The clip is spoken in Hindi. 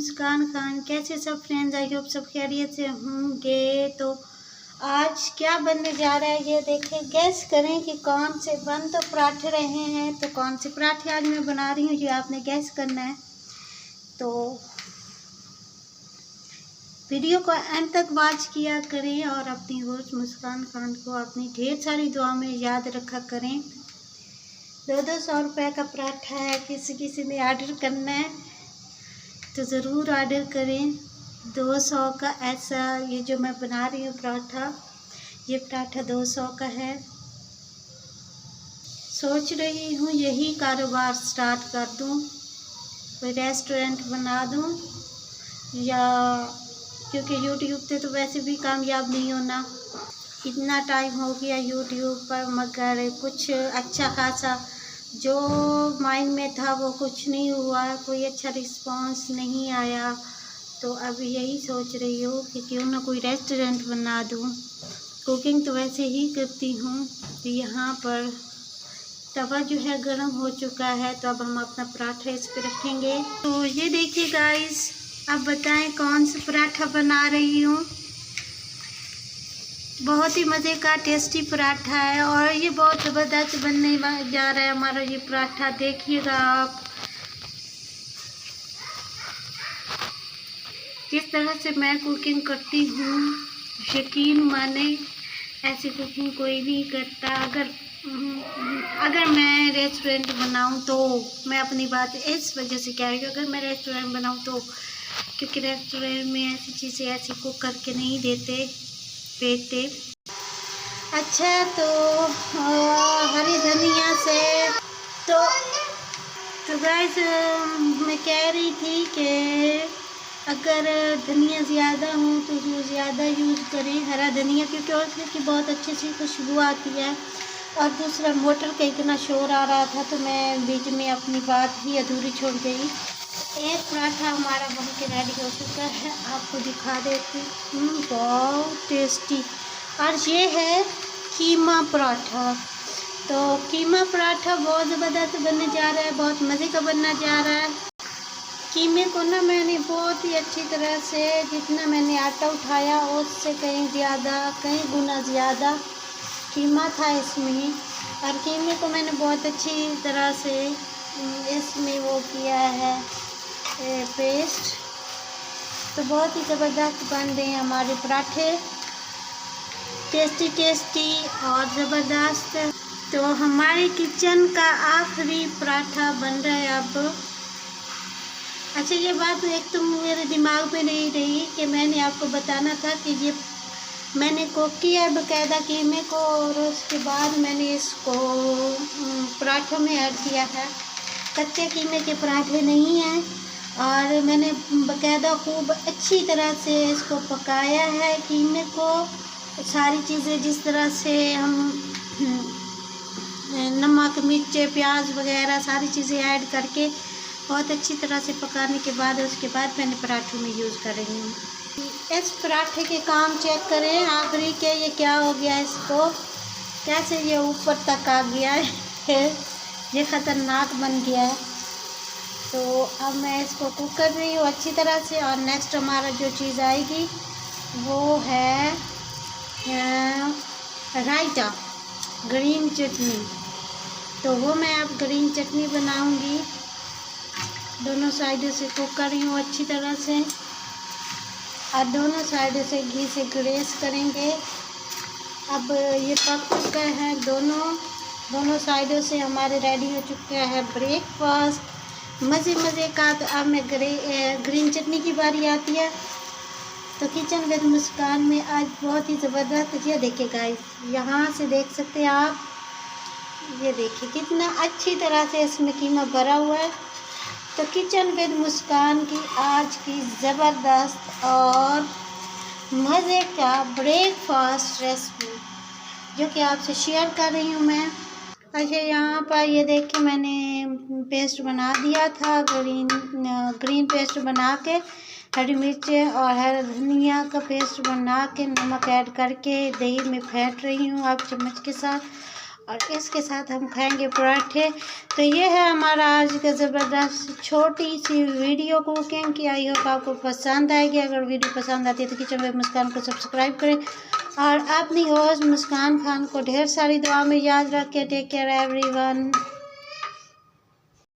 मुस्कान खान। कैसे सब फ्रेंड्स, आई होप सब खैरियत से होंगे। तो आज क्या बनने जा रहा है ये देखें, गैस करें कि कौन से बन तो पराठे रहे हैं। तो कौन से पराठे आज मैं बना रही हूँ ये आपने गैस करना है। तो वीडियो को एंड तक वॉच किया करें और अपनी होस्ट मुस्कान खान को अपनी ढेर सारी दुआ में याद रखा करें। 200 रुपये का पराठा है, किसी ने ऑर्डर करना है तो ज़रूर ऑर्डर करें। 200 का ऐसा ये जो मैं बना रही हूँ पराठा, ये पराठा 200 का है। सोच रही हूँ यही कारोबार स्टार्ट कर दूँ, कोई रेस्टोरेंट बना दूँ, या क्योंकि यूट्यूब पे तो वैसे भी कामयाब नहीं होना। इतना टाइम हो गया यूट्यूब पर, मगर कुछ अच्छा खासा जो माइंड में था वो कुछ नहीं हुआ, कोई अच्छा रिस्पांस नहीं आया। तो अब यही सोच रही हूँ कि क्यों ना कोई रेस्टोरेंट बना दूँ। कुकिंग तो वैसे ही करती हूँ। तो यहाँ पर तवा जो है गर्म हो चुका है, तो अब हम अपना पराठा इस पर रखेंगे। तो ये देखिए गाइस, अब बताएं कौन सा पराठा बना रही हूँ। बहुत ही मज़े का टेस्टी पराठा है और ये बहुत ज़बरदस्त बनने जा रहा है हमारा ये पराठा। देखिएगा आप किस तरह से मैं कुकिंग करती हूँ, यकीन माने ऐसी कुकिंग कोई नहीं करता। अगर मैं रेस्टोरेंट बनाऊँ तो मैं अपनी बात इस वजह से कह रही हूँ, अगर मैं रेस्टोरेंट बनाऊँ तो क्योंकि रेस्टोरेंट में ऐसी चीज़ें ऐसी कुक करके नहीं देते। अच्छा, तो हरी धनिया से तो गाइस मैं कह रही थी कि अगर धनिया ज़्यादा हो तो जो ज़्यादा यूज़ करें हरा धनिया, क्योंकि उसकी बहुत अच्छी सी खुशबू आती है। और दूसरा मोटर का इतना शोर आ रहा था तो मैं बीच में अपनी बात ही अधूरी छोड़ गई। एक पराठा हमारा बन के रेडी हो चुका है, आपको दिखा देती हूँ। बहुत टेस्टी। और ये है कीमा पराठा। तो कीमा पराठा बहुत ज़बरदस्त बनने जा रहा है, बहुत मज़े का बनना जा रहा है। कीमे को ना मैंने बहुत ही अच्छी तरह से, जितना मैंने आटा उठाया उससे कहीं गुना ज़्यादा कीमा था इसमें। और कीमे को मैंने बहुत अच्छी तरह से इसमें वो किया है पेस्ट। तो बहुत ही ज़बरदस्त बन रहे हैं हमारे पराठे, टेस्टी और ज़बरदस्त। तो हमारे किचन का आखिरी पराठा बन रहा है अब। अच्छा, ये बात एक तो मेरे दिमाग में नहीं रही कि मैंने आपको बताना था कि ये मैंने कुक किया है बाकायदा कीमे को, और उसके बाद मैंने इसको पराठों में ऐड किया है। कच्चे कीमे के पराठे नहीं हैं। और मैंने बाकायदा खूब अच्छी तरह से इसको पकाया है कीमे को। सारी चीज़ें जिस तरह से हम नमक, मिर्च, प्याज वगैरह सारी चीज़ें ऐड करके बहुत अच्छी तरह से पकाने के बाद उसके बाद मैंने पराठों में यूज़ कर रही हूँ। इस पराठे के काम चेक करें आखिरी के, ये क्या हो गया, इसको कैसे ये ऊपर तक आ गया है, ये ख़तरनाक बन गया है। तो अब मैं इसको कुक कर रही हूँ अच्छी तरह से। और नेक्स्ट हमारा जो चीज़ आएगी वो है रायता, ग्रीन चटनी। तो वो मैं अब ग्रीन चटनी बनाऊंगी। दोनों साइडों से कुक कर रही हूँ अच्छी तरह से, और दोनों साइडों से घी से ग्रेस करेंगे। अब ये पक चुका है, दोनों साइडों से हमारे रेडी हो चुका है ब्रेकफास्ट मज़े का। तो अब मैं ग्रीन चटनी की बारी आती है। तो किचन विद मुस्कान में आज बहुत ही ज़बरदस्त, ये देखिए गाइस, यहाँ से देख सकते हैं आप, ये देखिए कितना अच्छी तरह से इसमें कीमा भरा हुआ है। तो किचन विद मुस्कान की आज की ज़बरदस्त और मज़े का ब्रेकफास्ट रेसिपी जो कि आपसे शेयर कर रही हूँ मैं। अच्छा, यहाँ पर ये देखिए मैंने पेस्ट बना दिया था, ग्रीन पेस्ट बना के, हरी मिर्च और हरा धनिया का पेस्ट बना के, नमक ऐड करके दही में फेंट रही हूँ आप चम्मच के साथ। और इसके साथ हम खाएंगे पराठे। तो ये है हमारा आज का ज़बरदस्त छोटी सी वीडियो कुकिंग की। आई होप आपको पसंद आएगी। अगर वीडियो पसंद आती है तो किचन विद मुस्कान को सब्सक्राइब करें और अपनी होस्ट मुस्कान खान को ढेर सारी दुआ में याद रखें। Take care everyone.